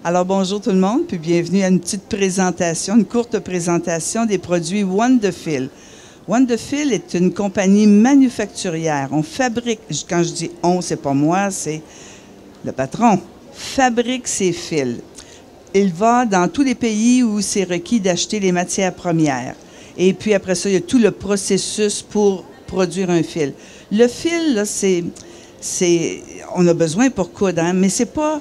Alors, bonjour tout le monde, puis bienvenue à une petite présentation, une courte présentation des produits Wonderfil. Wonderfil est une compagnie manufacturière. On fabrique, quand je dis « on », c'est pas moi, c'est le patron, fabrique ses fils. Il va dans tous les pays où c'est requis d'acheter les matières premières. Et puis après ça, il y a tout le processus pour produire un fil. Le fil, là, on a besoin pour coudre, hein, mais c'est pas...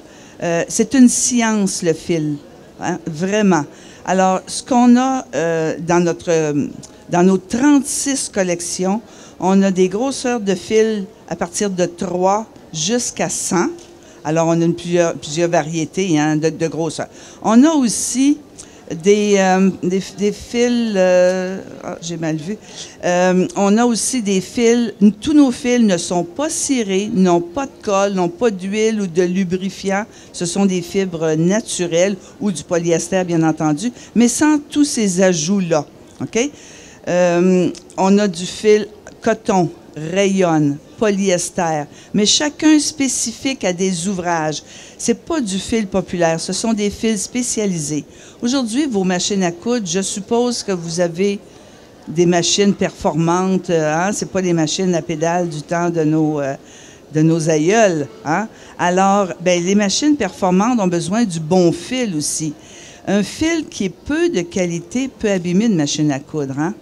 c'est une science, le fil, hein, vraiment. Alors, ce qu'on a dans nos 36 collections, on a des grosseurs de fils à partir de 3 jusqu'à 100. Alors, on a plusieurs variétés hein, de grosseur. On a aussi des fils, j'ai mal vu, on a aussi des fils, tous nos fils ne sont pas cirés, n'ont pas de colle, n'ont pas d'huile ou de lubrifiant, ce sont des fibres naturelles ou du polyester bien entendu, mais sans tous ces ajouts-là, OK? On a du fil coton, rayon, polyester, mais chacun spécifique à des ouvrages. Ce n'est pas du fil populaire, ce sont des fils spécialisés. Aujourd'hui, vos machines à coudre, je suppose que vous avez des machines performantes, hein? Ce n'est pas les machines à pédale du temps de nos aïeuls. Hein? Alors, ben, les machines performantes ont besoin du bon fil aussi. Un fil qui est peu de qualité peut abîmer une machine à coudre, hein?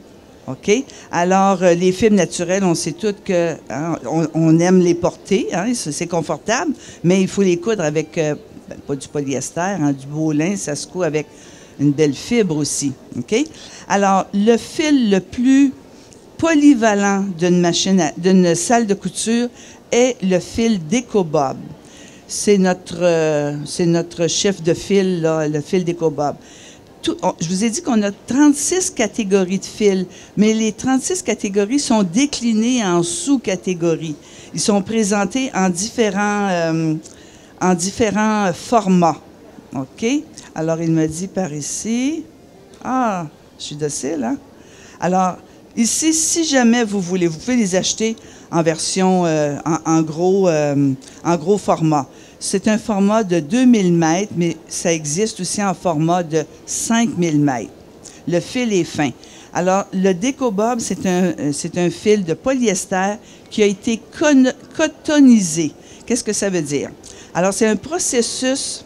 OK? Alors, les fibres naturelles, on sait toutes que hein, on aime les porter, hein, c'est confortable, mais il faut les coudre avec, pas du polyester, hein, du beau lin, ça se coud avec une belle fibre aussi. OK? Alors, le fil le plus polyvalent d'une salle de couture est le fil d'EcoBob. C'est notre chef de fil, là, le fil d'EcoBob. Je vous ai dit qu'on a 36 catégories de fils, mais les 36 catégories sont déclinées en sous-catégories. Ils sont présentés en différents formats. OK? Alors, il me dit par ici... Ah, je suis docile, hein? Alors, ici, si jamais vous voulez, vous pouvez les acheter en version, en gros format. C'est un format de 2000 mètres, mais ça existe aussi en format de 5000 mètres. Le fil est fin. Alors, le DecoBob, c'est un fil de polyester qui a été cotonisé. Qu'est-ce que ça veut dire? Alors, c'est un processus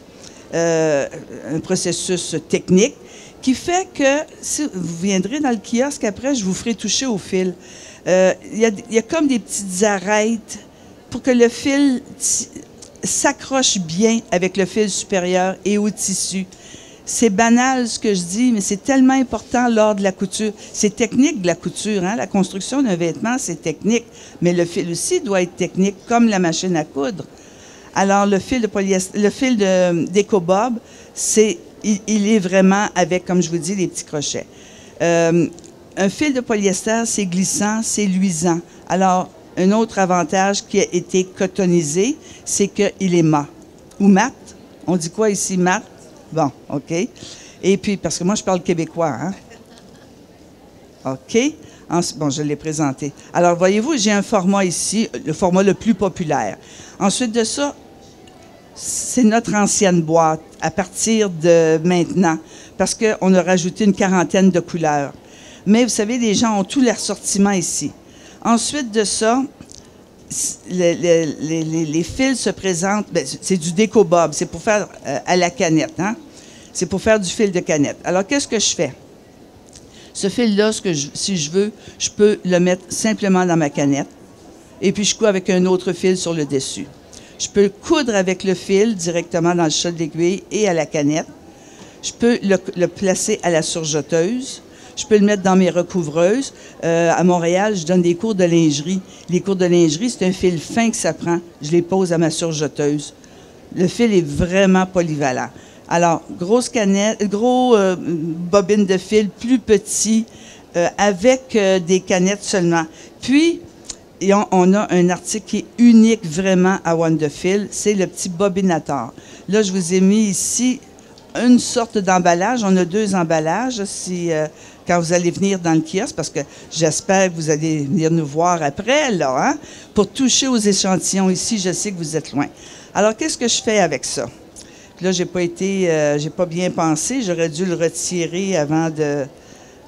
technique qui fait que, si vous viendrez dans le kiosque après, je vous ferai toucher au fil. Il y a comme des petites arêtes pour que le fil s'accroche bien avec le fil supérieur et au tissu. C'est banal ce que je dis, mais c'est tellement important lors de la couture. C'est technique de la couture, hein? La construction d'un vêtement, c'est technique, mais le fil aussi doit être technique, comme la machine à coudre. Alors, le fil de polyester, le fil d'EcoBob, il est vraiment avec, comme je vous dis, les petits crochets. Un fil de polyester, c'est glissant, c'est luisant. Alors, un autre avantage qui a été cotonisé, c'est qu'il est mat. Ou mat. On dit quoi ici, mat? Bon, OK. Et puis, parce que moi, je parle québécois, hein? OK. Bon, je l'ai présenté. Alors, voyez-vous, j'ai un format ici, le format le plus populaire. Ensuite de ça, c'est notre ancienne boîte à partir de maintenant, parce qu'on a rajouté une quarantaine de couleurs. Mais vous savez, les gens ont tout l'assortiment ici. Ensuite de ça, les fils se présentent, c'est du DecoBob, c'est pour faire à la canette, hein? C'est pour faire du fil de canette. Alors, qu'est-ce que je fais? Ce fil-là, si je veux, je peux le mettre simplement dans ma canette, et puis je couds avec un autre fil sur le dessus. Je peux coudre avec le fil directement dans le chat de l'aiguille et à la canette. Je peux le placer à la surjeteuse. Je peux le mettre dans mes recouvreuses. À Montréal, je donne des cours de lingerie. Les cours de lingerie, c'est un fil fin que ça prend. Je les pose à ma surjeteuse. Le fil est vraiment polyvalent. Alors, grosse canette, bobine de fil plus petit, avec des canettes seulement. Puis, on a un article qui est unique vraiment à Wonderfil, c'est le petit bobinateur. Là, je vous ai mis ici une sorte d'emballage. On a 2 emballages quand vous allez venir dans le kiosque, parce que j'espère que vous allez venir nous voir après, là, hein, pour toucher aux échantillons ici. Je sais que vous êtes loin. Alors, qu'est-ce que je fais avec ça? Puis là, j'ai pas bien pensé. J'aurais dû le retirer avant de...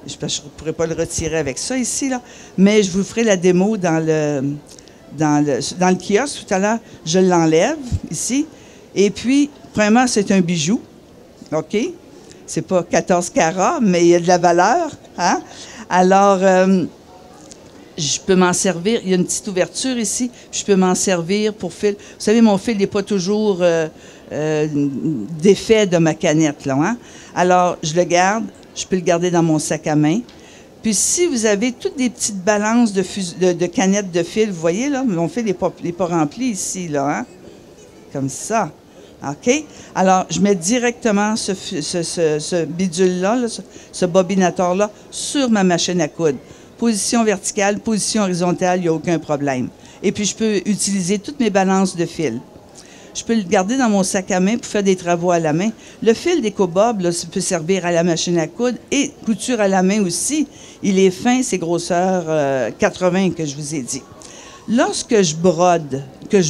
Je ne pourrais pas le retirer avec ça ici, là. Mais je vous ferai la démo dans le kiosque tout à l'heure. Je l'enlève ici. Et puis, premièrement, c'est un bijou. OK? C'est pas 14 carats, mais il y a de la valeur. Hein? Alors, je peux m'en servir. Il y a une petite ouverture ici. Je peux m'en servir pour fil. Vous savez, mon fil n'est pas toujours d'effet de ma canette, là. Hein? Alors, je le garde. Je peux le garder dans mon sac à main. Puis, si vous avez toutes des petites balances de canettes de fil, vous voyez, là, mon fil n'est pas rempli ici, là. Hein? Comme ça. OK? Alors, je mets directement ce bidule-là, là, ce bobinateur-là, sur ma machine à coudre. Position verticale, position horizontale, il n'y a aucun problème. Et puis, je peux utiliser toutes mes balances de fil. Je peux le garder dans mon sac à main pour faire des travaux à la main. Le fil d'EcoBob, là, ça peut servir à la machine à coudre et couture à la main aussi. Il est fin, c'est grosseur 80 que je vous ai dit. Lorsque je brode ou que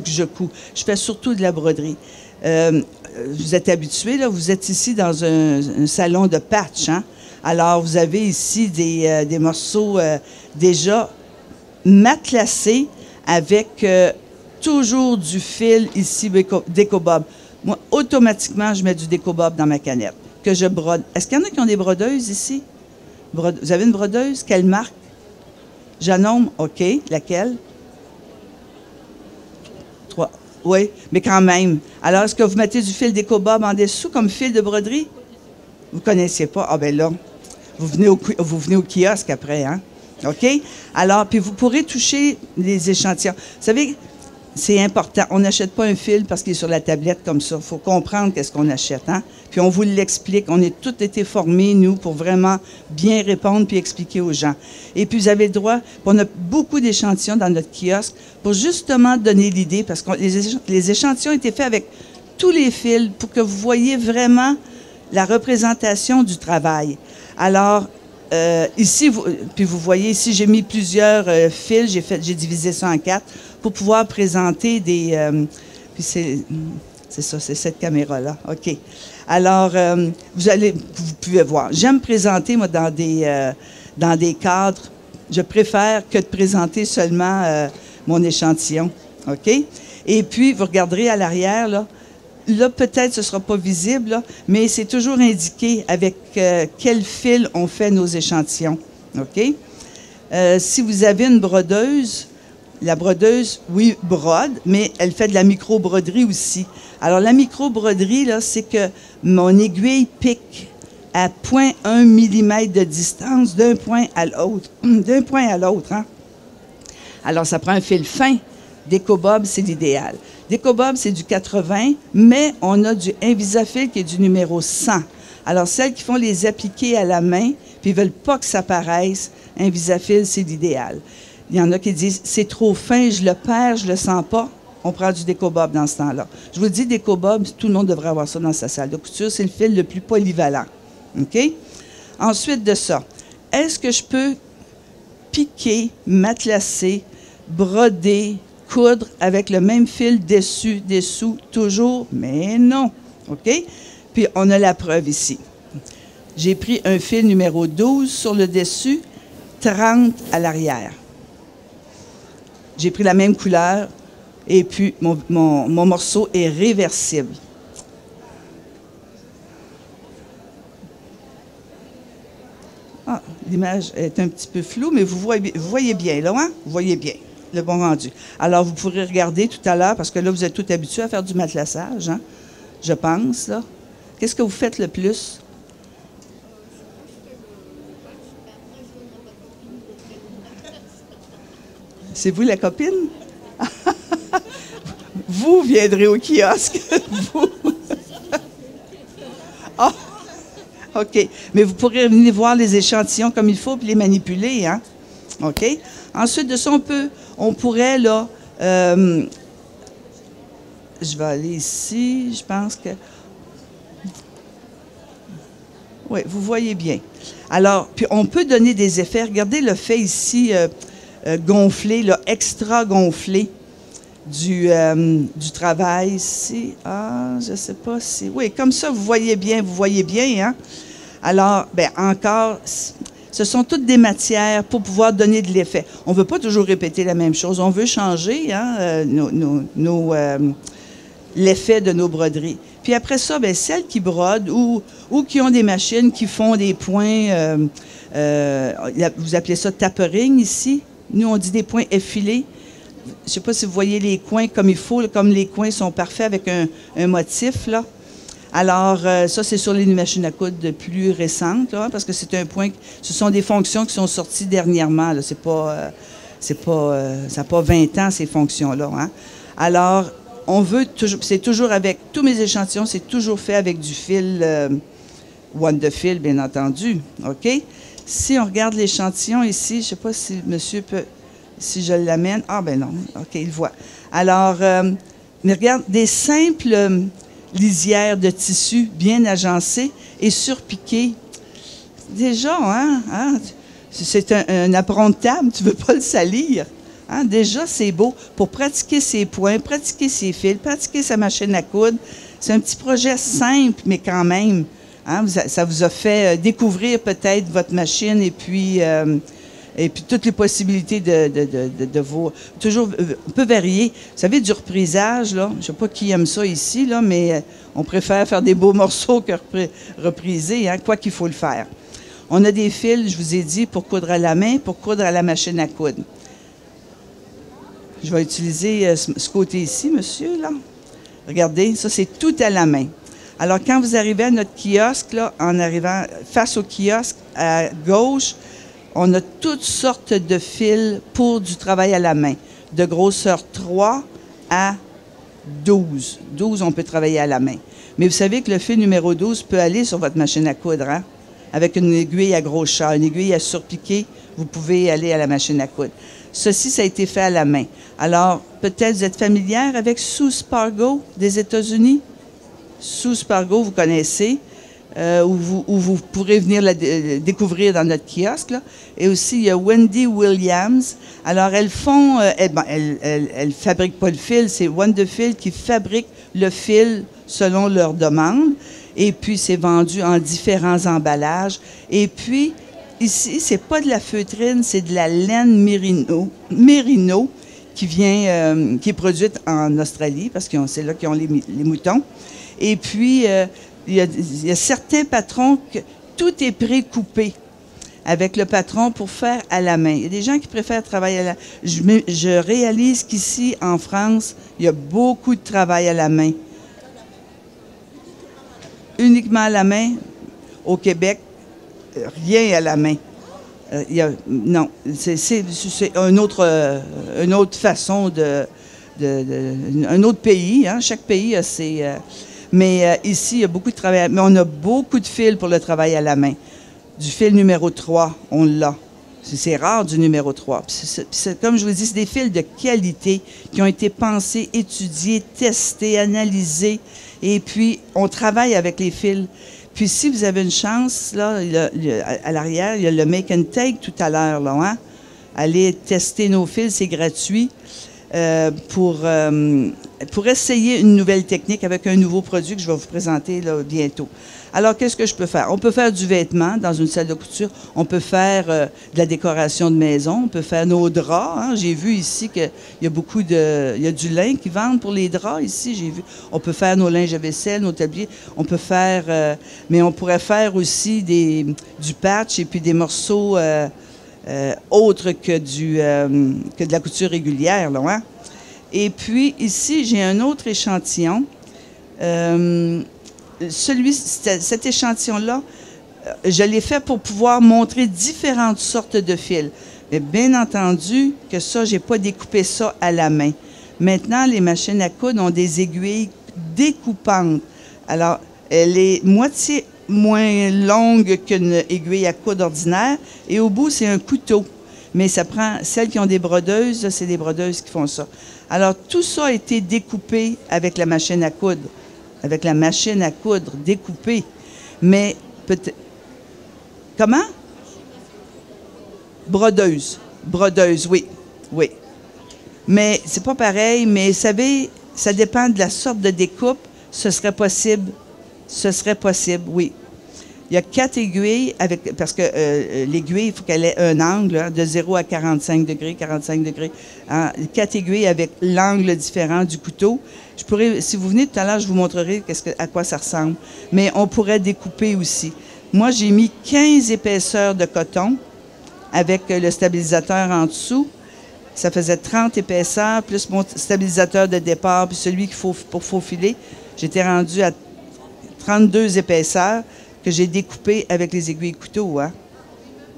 je couds, je fais surtout de la broderie. Vous êtes habitués, là, vous êtes ici dans un salon de patch, hein? Alors, vous avez ici des morceaux déjà matelassés avec toujours du fil ici d'EcoBob. Moi, automatiquement, je mets du d'EcoBob dans ma canette que je brode. Est-ce qu'il y en a qui ont des brodeuses ici? Vous avez une brodeuse? Quelle marque? Janome? OK. Laquelle? 3. Oui, mais quand même. Alors, est-ce que vous mettez du fil d'EcoBob en dessous comme fil de broderie? Vous ne connaissiez pas? Ah, bien là, vous venez au kiosque après, hein? OK? Alors, puis vous pourrez toucher les échantillons. Vous savez, c'est important. On n'achète pas un fil parce qu'il est sur la tablette comme ça. Il faut comprendre qu'est-ce qu'on achète, hein? Puis on vous l'explique. On a tous été formés, nous, pour vraiment bien répondre puis expliquer aux gens. Et puis, vous avez le droit, on a beaucoup d'échantillons dans notre kiosque pour justement donner l'idée, parce que les échantillons étaient faits avec tous les fils pour que vous voyez vraiment la représentation du travail. Alors, ici, puis vous voyez, ici, j'ai mis plusieurs fils, j'ai divisé ça en 4 pour pouvoir présenter des... puis c'est ça, c'est cette caméra-là. OK. Alors, vous pouvez voir. J'aime présenter, moi, dans des cadres. Je préfère que de présenter seulement mon échantillon. OK? Et puis, vous regarderez à l'arrière, là. Là, peut-être ce ne sera pas visible, là, mais c'est toujours indiqué avec quel fil on fait nos échantillons. OK? Si vous avez une brodeuse, la brodeuse, oui, brode, mais elle fait de la micro-broderie aussi. Alors, la micro-broderie, là, c'est que mon aiguille pique à 0,1 mm de distance d'un point à l'autre. D'un point à l'autre, hein? Alors, ça prend un fil fin. d'EcoBob, c'est l'idéal. D'EcoBob, c'est du 80, mais on a du Invisafil qui est du numéro 100. Alors, celles qui font les appliquer à la main, puis ils ne veulent pas que ça paraisse, Invisafil, c'est l'idéal. Il y en a qui disent, c'est trop fin, je le perds, je ne le sens pas. On prend du DecoBob dans ce temps-là. Je vous dis, DecoBob, tout le monde devrait avoir ça dans sa salle de couture. C'est le fil le plus polyvalent. OK? Ensuite de ça, est-ce que je peux piquer, matelasser, broder, coudre avec le même fil dessus, dessous, toujours? Mais non. OK? Puis, on a la preuve ici. J'ai pris un fil numéro 12 sur le dessus, 30 à l'arrière. J'ai pris la même couleur et puis mon morceau est réversible. Ah, l'image est un petit peu floue, mais vous voyez bien, là, hein? Vous voyez bien le bon rendu. Alors, vous pourrez regarder tout à l'heure, parce que là, vous êtes tous habitués à faire du matelassage, hein? Je pense, là. Qu'est-ce que vous faites le plus? C'est vous la copine? Vous viendrez au kiosque. Vous. Oh, OK. Mais vous pourrez venir voir les échantillons comme il faut puis les manipuler, hein? OK? Ensuite de ça, on pourrait, là, je vais aller ici, je pense que... Oui, vous voyez bien. Alors, puis on peut donner des effets. Regardez le fait ici gonflé, là, extra gonflé. du travail ici. Ah, je ne sais pas si... Oui, comme ça, vous voyez bien, hein? Alors, bien, encore, ce sont toutes des matières pour pouvoir donner de l'effet. On ne veut pas toujours répéter la même chose. On veut changer hein, l'effet de nos broderies. Puis après ça, bien, celles qui brodent ou qui ont des machines qui font des points, vous appelez ça tapering ici. Nous, on dit des points effilés. Je ne sais pas si vous voyez les coins comme il faut, là, comme les coins sont parfaits avec un motif, là. Alors, ça, c'est sur les machines à coudre plus récentes, là, parce que c'est un point, ce sont des fonctions qui sont sorties dernièrement, là. Ça n'a pas 20 ans, ces fonctions-là, hein. Alors, on veut toujours, c'est toujours avec, tous mes échantillons, c'est toujours fait avec du fil Wonderfil, bien entendu, OK? Si on regarde l'échantillon ici, je ne sais pas si monsieur peut, si je l'amène, ah ben non, OK, il voit. Alors, mais regarde, des simples lisières de tissu bien agencées et surpiquées. Déjà, hein c'est un approntable, tu ne veux pas le salir. Hein? Déjà, c'est beau. Pour pratiquer ses points, pratiquer ses fils, pratiquer sa machine à coudre, c'est un petit projet simple, mais quand même, hein, ça vous a fait découvrir peut-être votre machine et puis toutes les possibilités de vos... Toujours, on peut varier. Vous savez, du reprisage, là, je ne sais pas qui aime ça ici, là, mais on préfère faire des beaux morceaux que repriser, hein, quoi qu'il faut le faire. On a des fils, je vous ai dit, pour coudre à la main, pour coudre à la machine à coudre. Je vais utiliser ce côté ici, monsieur, là. Regardez, ça, c'est tout à la main. Alors, quand vous arrivez à notre kiosque, là, en arrivant face au kiosque, à gauche, on a toutes sortes de fils pour du travail à la main, de grosseur 3 à 12. 12, on peut travailler à la main. Mais vous savez que le fil numéro 12 peut aller sur votre machine à coudre, hein? Avec une aiguille à gros chat, une aiguille à surpiquer, vous pouvez aller à la machine à coudre. Ceci, ça a été fait à la main. Alors, peut-être vous êtes familière avec Sue Spargo des États-Unis? Sue Spargo, vous connaissez, où vous pourrez venir la découvrir dans notre kiosque, là. Et aussi, il y a Wendy Williams. Alors, elles font, elles fabriquent pas le fil, c'est Wonderfil qui fabrique le fil selon leurs demandes. Et puis, c'est vendu en différents emballages. Et puis, ici, c'est pas de la feutrine, c'est de la laine mérino qui vient, qui est produite en Australie, parce que c'est là qu'ils ont les moutons. Et puis, il y a certains patrons que tout est précoupé avec le patron pour faire à la main. Il y a des gens qui préfèrent travailler à la main. Je réalise qu'ici, en France, il y a beaucoup de travail à la main. Uniquement à la main. Au Québec, rien à la main. Non, c'est une autre façon un autre pays. Hein? Chaque pays a ses... mais ici, il y a beaucoup de travail. Mais on a beaucoup de fils pour le travail à la main. Du fil numéro 3, on l'a. C'est rare du numéro 3. Comme je vous dis, c'est des fils de qualité qui ont été pensés, étudiés, testés, analysés. Et puis, on travaille avec les fils. Puis, si vous avez une chance, là, à l'arrière, il y a le Make and Take tout à l'heure, là, hein? Allez tester nos fils, c'est gratuit. Pour essayer une nouvelle technique avec un nouveau produit que je vais vous présenter là, bientôt. Alors, qu'est-ce que je peux faire? On peut faire du vêtement dans une salle de couture. On peut faire de la décoration de maison. On peut faire nos draps. Hein. J'ai vu ici qu'il y a beaucoup de... Il y a du lin qui vendent pour les draps ici, j'ai vu. On peut faire nos linges à vaisselle, nos tabliers. On peut faire... mais on pourrait faire aussi du patch et puis des morceaux... autre que de la couture régulière, là, hein? Et puis, ici, j'ai un autre échantillon. Cet échantillon-là, je l'ai fait pour pouvoir montrer différentes sortes de fils. Mais bien entendu que ça, je n'ai pas découpé ça à la main. Maintenant, les machines à coudre ont des aiguilles découpantes. Alors, elle est moitié moins longue qu'une aiguille à coudre ordinaire, et au bout, c'est un couteau. Mais ça prend, celles qui ont des brodeuses, c'est des brodeuses qui font ça. Alors, tout ça a été découpé avec la machine à coudre. Avec la machine à coudre, découpé. Mais, peut-être... Comment? Brodeuse. Brodeuse, oui. Oui. Mais c'est pas pareil, mais vous savez, ça dépend de la sorte de découpe. Ce serait possible. Ce serait possible, oui. Il y a 4 aiguilles, parce que l'aiguille, il faut qu'elle ait un angle de 0 à 45 degrés, 45 degrés. Hein, 4 aiguilles avec l'angle différent du couteau. Je pourrais, si vous venez tout à l'heure, je vous montrerai à quoi ça ressemble. Mais on pourrait découper aussi. Moi, j'ai mis 15 épaisseurs de coton avec le stabilisateur en dessous. Ça faisait 30 épaisseurs, plus mon stabilisateur de départ, puis celui qu'il faut pour faufiler. J'étais rendu à 32 épaisseurs que j'ai découpé avec les aiguilles couteau, hein,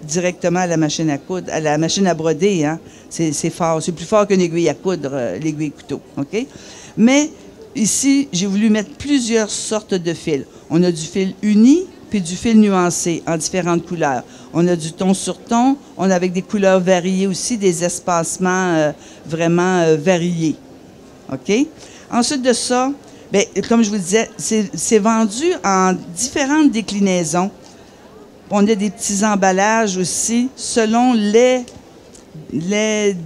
directement à la machine à coudre, à la machine à broder. Hein. C'est fort. C'est plus fort qu'une aiguille à coudre, l'aiguille couteau. OK? Mais ici, j'ai voulu mettre plusieurs sortes de fils. On a du fil uni, puis du fil nuancé en différentes couleurs. On a du ton sur ton, on a avec des couleurs variées aussi, des espacements vraiment variés. OK? Ensuite de ça, bien, comme je vous disais, c'est vendu en différentes déclinaisons. On a des petits emballages aussi, selon les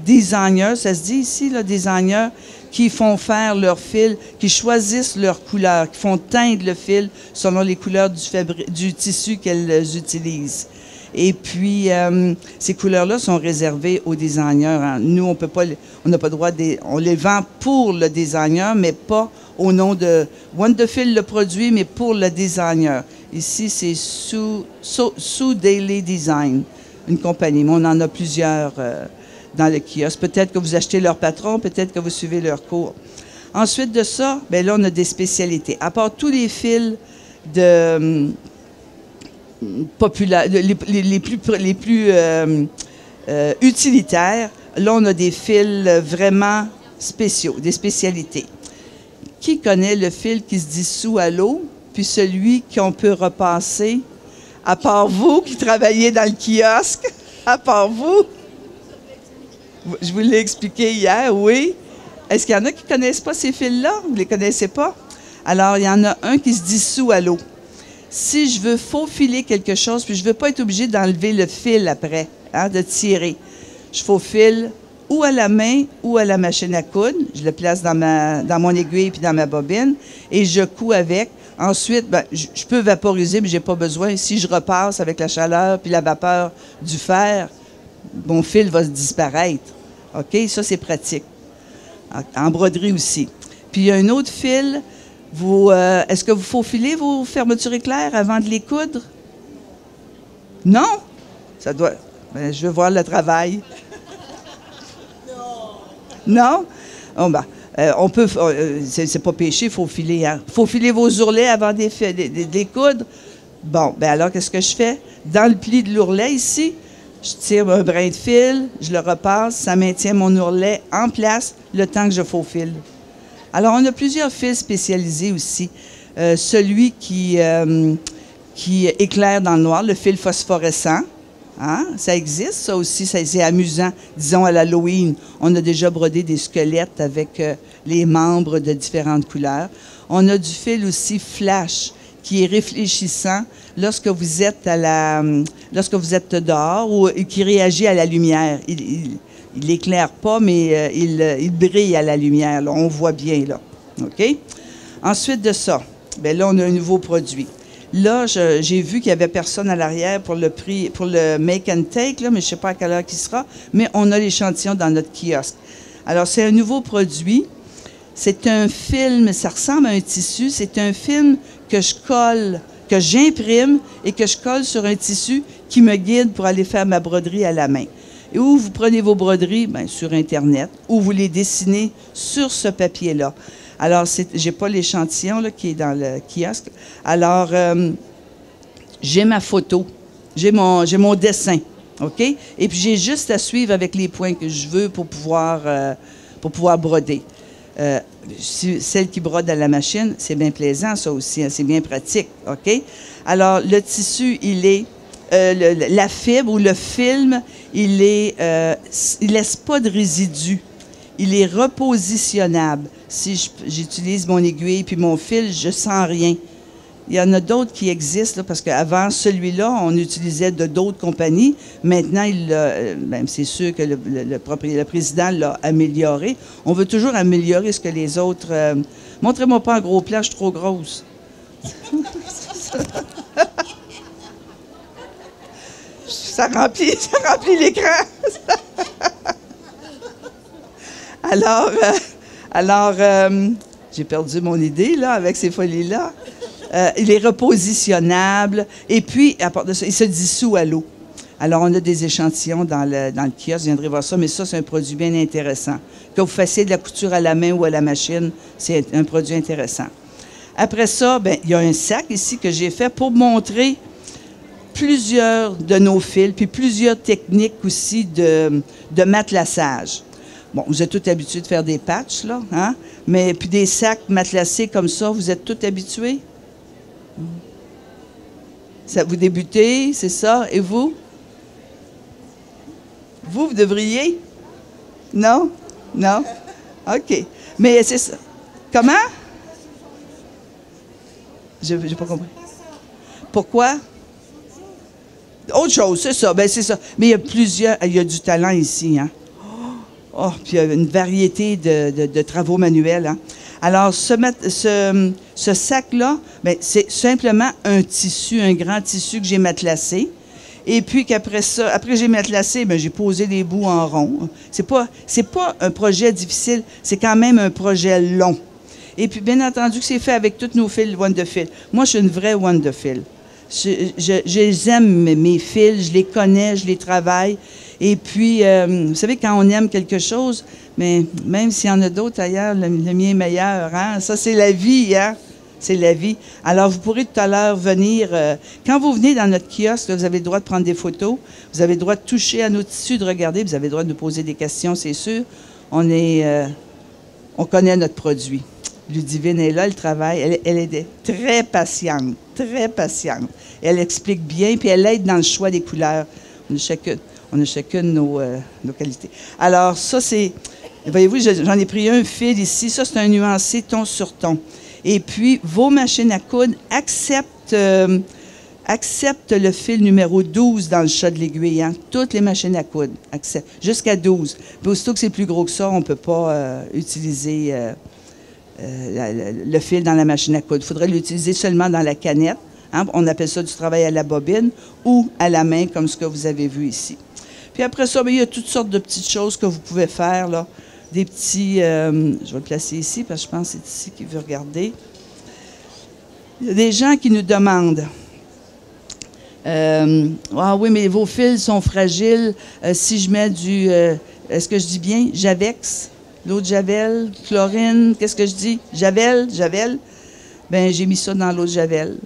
designers, ça se dit ici, là, designers, qui font faire leur fil, qui choisissent leurs couleurs, qui font teindre le fil selon les couleurs du tissu qu'elles utilisent. Et puis, ces couleurs-là sont réservées aux designers. Hein. Nous, on n'a pas le droit on les vend pour le designer, mais pas au nom de Wonderfil le produit, mais pour le designer. Ici, c'est Sue Daily Design, une compagnie. Mais on en a plusieurs dans le kiosque. Peut-être que vous achetez leur patron, peut-être que vous suivez leur cours. Ensuite de ça, bien là, on a des spécialités. À part tous les fils de populaires, les plus utilitaires, là, on a des fils vraiment spéciaux, des spécialités. Qui connaît le fil qui se dissout à l'eau, puis celui qu'on peut repasser, à part vous qui travaillez dans le kiosque, à part vous? Je vous l'ai expliqué hier, oui. Est-ce qu'il y en a qui ne connaissent pas ces fils-là? Vous ne les connaissez pas? Alors, il y en a un qui se dissout à l'eau. Si je veux faufiler quelque chose, puis je ne veux pas être obligé d'enlever le fil après, hein, de tirer, je faufile ou à la main ou à la machine à coudre. Je le place dans mon aiguille puis dans ma bobine et je couds avec. Ensuite, ben, je peux vaporiser, mais je n'ai pas besoin. Si je repasse avec la chaleur puis la vapeur du fer, mon fil va disparaître. OK? Ça, c'est pratique. En broderie aussi. Puis, il y a un autre fil. Est-ce que vous faufilez vos fermetures éclairs avant de les coudre? Non? Ça doit... Ben, je veux voir le travail. Non? Oh, ben, on peut... c'est pas péché, faufiler. Hein? Faufiler vos ourlets avant de les coudre? Bon, ben alors, qu'est-ce que je fais? Dans le pli de l'ourlet, ici, je tire un brin de fil, je le repasse, ça maintient mon ourlet en place le temps que je faufile. Alors, on a plusieurs fils spécialisés aussi. Celui qui éclaire dans le noir, le fil phosphorescent. Hein? Ça existe, ça aussi, c'est amusant. Disons, à l'Halloween, on a déjà brodé des squelettes avec les membres de différentes couleurs. On a du fil aussi flash, qui est réfléchissant lorsque vous êtes dehors ou qui réagit à la lumière. Il n'éclaire pas, mais il brille à la lumière. Là. On voit bien, là. OK? Ensuite de ça, bien là, on a un nouveau produit. Là, j'ai vu qu'il n'y avait personne à l'arrière pour le make and take, là, mais je ne sais pas à quelle heure il sera, mais on a l'échantillon dans notre kiosque. Alors, c'est un nouveau produit. C'est un film, ça ressemble à un tissu. C'est un film que je colle, que j'imprime et que je colle sur un tissu qui me guide pour aller faire ma broderie à la main. Et où vous prenez vos broderies? Bien, sur Internet, ou vous les dessinez sur ce papier-là. Alors, je n'ai pas l'échantillon qui est dans le kiosque. Alors, j'ai ma photo, j'ai mon dessin, OK? Et puis, j'ai juste à suivre avec les points que je veux pour pouvoir broder. Celle qui brode à la machine, c'est bien plaisant, ça aussi, hein, c'est bien pratique, OK? Alors, le tissu, il est... la fibre ou le film, il laisse pas de résidus. Il est repositionnable. Si j'utilise mon aiguille puis mon fil, je sens rien. Il y en a d'autres qui existent, là, parce qu'avant celui-là, on utilisait d'autres compagnies. Maintenant, c'est sûr que le président l'a amélioré. On veut toujours améliorer ce que les autres... montrez-moi pas un gros plan, je suis trop grosse. Ça remplit l'écran. Alors, j'ai perdu mon idée, là, avec ces folies-là. Il est repositionnable. Et puis, à part de ça, il se dissout à l'eau. Alors, on a des échantillons dans le kiosque. Vous viendrez voir ça, mais ça, c'est un produit bien intéressant. Que vous fassiez de la couture à la main ou à la machine, c'est un produit intéressant. Après ça, bien, il y a un sac ici que j'ai fait pour montrer plusieurs de nos fils, puis plusieurs techniques aussi de matelassage. Bon, vous êtes tous habitués de faire des patchs, là, hein? Mais puis des sacs matelassés comme ça, vous êtes tous habitués? Ça, vous débutez, c'est ça? Et vous? Vous devriez? Non? Non? OK. Mais c'est ça. Comment? J'ai pas compris. Pourquoi? Autre chose, c'est ça. Ben, c'est ça. Mais il y a du talent ici, hein? Oh, puis il y a une variété de travaux manuels, hein? Alors, ce sac-là, ben, c'est simplement un tissu, un grand tissu que j'ai matelassé. Et puis qu'après ça, après j'ai matelassé, ben, j'ai posé les bouts en rond. C'est pas un projet difficile, c'est quand même un projet long. Et puis, bien entendu, que c'est fait avec tous nos fils Wonderfil. Moi, je suis une vraie Wonderfil. J'aime mes fils, je les connais, je les travaille. Et puis, vous savez, quand on aime quelque chose, mais même s'il y en a d'autres ailleurs, le mien est meilleur, hein? Ça, c'est la vie, hein? C'est la vie. Alors, vous pourrez tout à l'heure venir... quand vous venez dans notre kiosque, là, vous avez le droit de prendre des photos, vous avez le droit de toucher à nos tissus, de regarder, vous avez le droit de nous poser des questions, c'est sûr. On connaît notre produit. Ludivine est là, elle travaille, elle est très patiente, très patiente. Elle explique bien, puis elle aide dans le choix des couleurs. On a chacune nos qualités. Alors, ça, c'est... Voyez-vous, j'en ai pris un fil ici. Ça, c'est un nuancé ton sur ton. Et puis, vos machines à coudre acceptent le fil numéro 12 dans le chat de l'aiguille. Hein? Toutes les machines à coudre acceptent. Jusqu'à 12. Puis, aussitôt que c'est plus gros que ça, on ne peut pas utiliser le fil dans la machine à coudre. Il faudrait l'utiliser seulement dans la canette. Hein? On appelle ça du travail à la bobine ou à la main, comme ce que vous avez vu ici. Puis après ça, bien, il y a toutes sortes de petites choses que vous pouvez faire, là. Des petits... je vais le placer ici, parce que je pense que c'est ici qu'il veut regarder. Il y a des gens qui nous demandent... ah oui, mais vos fils sont fragiles. Si je mets du... est-ce que je dis bien? Javex? L'eau de Javel? Chlorine? Qu'est-ce que je dis? Javel? Bien, j'ai mis ça dans l'eau de Javel.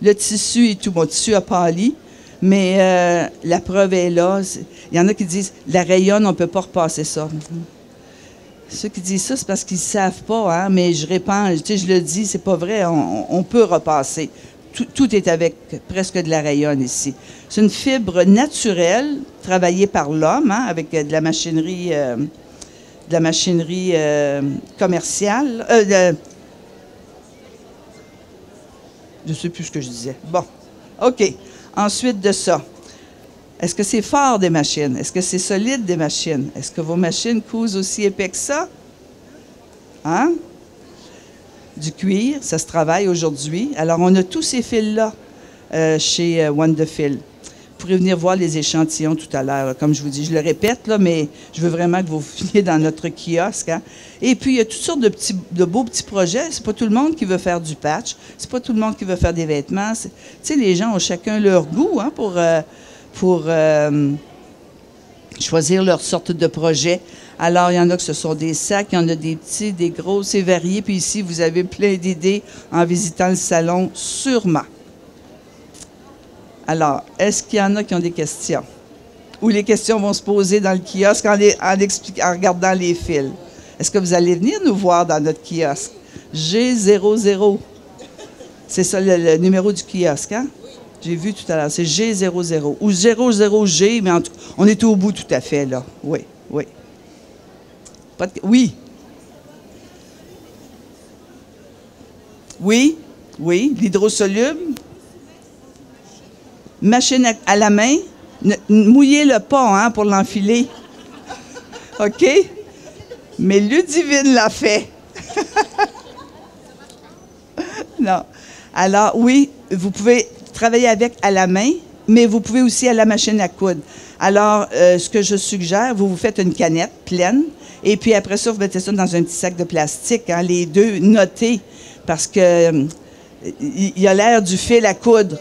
Le tissu et tout. Mon tissu a pâli. Mais la preuve est là. Il y en a qui disent, la rayonne, on ne peut pas repasser ça. Ceux qui disent ça, c'est parce qu'ils ne savent pas, hein? Mais je répands, tu sais, je le dis, c'est pas vrai, on peut repasser. Tout est avec presque de la rayonne ici. C'est une fibre naturelle, travaillée par l'homme, hein, avec de la machinerie commerciale. Je ne sais plus ce que je disais. Bon, OK. Ensuite de ça, est-ce que c'est fort des machines? Est-ce que c'est solide des machines? Est-ce que vos machines cousent aussi épais que ça? Hein? Du cuir, ça se travaille aujourd'hui. Alors, on a tous ces fils-là chez Wonderfil. Vous pourrez venir voir les échantillons tout à l'heure. Comme je vous dis, je le répète, là, mais je veux vraiment que vous veniez dans notre kiosque. Hein? Et puis, il y a toutes sortes de beaux petits projets. C'est pas tout le monde qui veut faire du patch. C'est pas tout le monde qui veut faire des vêtements. Tu sais, les gens ont chacun leur goût, hein, pour choisir leur sorte de projet. Alors, il y en a que ce sont des sacs, il y en a des petits, des gros, c'est varié. Puis ici, vous avez plein d'idées en visitant le salon, sûrement. Alors, est-ce qu'il y en a qui ont des questions? Ou les questions vont se poser dans le kiosque en regardant les fils? Est-ce que vous allez venir nous voir dans notre kiosque? G00. C'est ça le numéro du kiosque, hein? J'ai vu tout à l'heure, c'est G00. Ou 00G, mais en tout cas, on est au bout tout à fait, là. Oui, oui. Oui. Oui, Oui, l'hydrosoluble. Machine à la main. Mouillez-le pas, hein, pour l'enfiler. OK? Mais Ludivine l'a fait. Non. Alors, oui, vous pouvez travailler avec à la main, mais vous pouvez aussi à la machine à coudre. Alors, ce que je suggère, vous faites une canette pleine, et puis après ça, vous mettez ça dans un petit sac de plastique, hein, les deux notés, parce que il y a l'air du fil à coudre.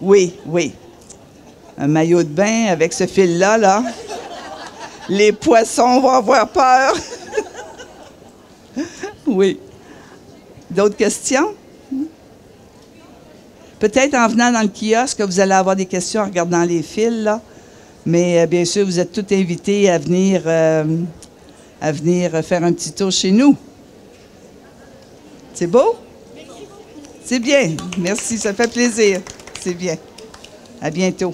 Oui, oui. Un maillot de bain avec ce fil-là, là. Les poissons vont avoir peur. Oui. D'autres questions? Peut-être en venant dans le kiosque, vous allez avoir des questions en regardant les fils, là. Mais bien sûr, vous êtes tous invités à venir faire un petit tour chez nous. C'est beau? C'est bien. Merci, ça fait plaisir. C'est bien. À bientôt.